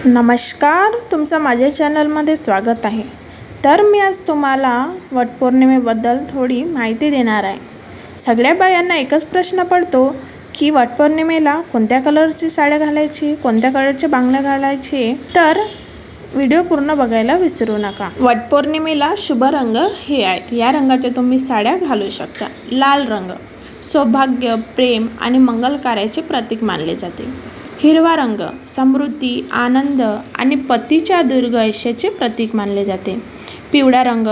नमस्कार, तुमचं माझ्या चॅनलमध्ये स्वागत आहे। तर मी आज तुम्हाला वटपौर्णिमेबद्दल थोडी माहिती देणार आहे। सगळ्या बायांना एकच प्रश्न पडतो की वटपौर्णिमेला कोणत्या कलरची साड्या घालायची, कोणत्या कलरचे बांगड्या घालायचे। तर व्हिडिओ पूर्ण बघायला विसरू नका। वटपौर्णिमेला शुभ रंग हे आहेत, या रंगाच्या तुम्ही साड्या घालू शकता। लाल रंग सौभाग्य, प्रेम आणि मंगल कार्याचे प्रतीक मानले जाते। हिरवा रंग समृद्धी, आनंद आणि पतीच्या दीर्घ आयुष्याचे प्रतीक मानले जाते। पिवळा रंग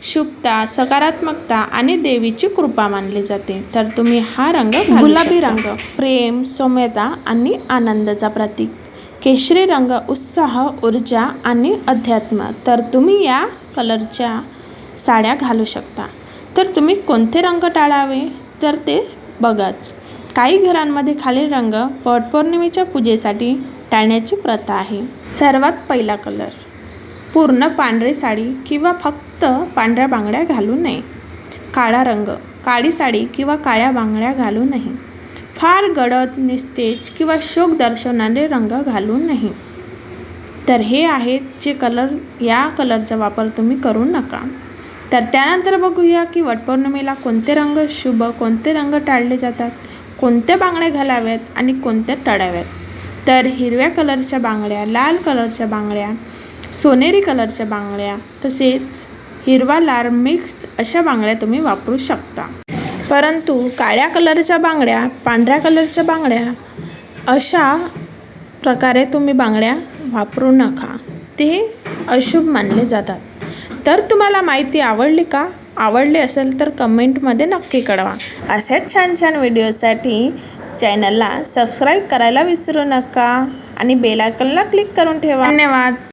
शुभता, सकारात्मकता आणि देवीची कृपा मानले जाते। तर तुम्ही हा रंग घालू शकता। गुलाबी रंग प्रेम, सौम्यता आणि आनंदाचा प्रतीक। केशरी रंग उत्साह, ऊर्जा आणि अध्यात्म। तर तुम्ही या कलरच्या साड्या घालू शकता। तर तुम्ही कोणते रंग टाळावे तर ते बघाच। काही घरांमध्ये खालील रंग वटपौर्णिमेच्या पूजेसाठी टाळण्याची प्रथा आहे। सर्वात पहिला कलर पूर्ण पांढरी साडी किंवा फक्त पांढऱ्या बांगड्या घालू नये। काळा रंग काळी साडी किंवा काळ्या बांगड्या घालू नये। फार गडद, निस्तेज किंवा शोक दर्शवणारे रंग घालू नये। तर हे आहेत जे कलर, या कलरचा वापर तुम्ही करू नका। तर त्यानंतर बघूया की वटपौर्णिमेला कोणते रंग शुभ, कोणते रंग टाळले जातात, कोणत्या बांगड्या घालाव्यात आणि कोणत्या टाळाव्यात। तर हिरव्या कलरच्या बांगड्या, लाल कलरच्या बांगड्या, सोनेरी कलरच्या बांगड्या, तसेच हिरवा लाल मिक्स अशा बांगड्या तुम्ही वापरू शकता। परंतु काळ्या कलरच्या बांगड्या, पांढऱ्या कलरच्या बांगड्या अशा प्रकारे तुम्ही बांगड्या वापरू नका, ते अशुभ मानले जातात। तर तुम्हाला माहिती आवडली का? आवडली असेल तर कमेंटमध्ये नक्की कळवा। अशाच छान छान व्हिडिओसाठी चॅनलला सबस्क्राईब करायला विसरू नका आणि बेल आयकॉनला क्लिक करून ठेवा। धन्यवाद।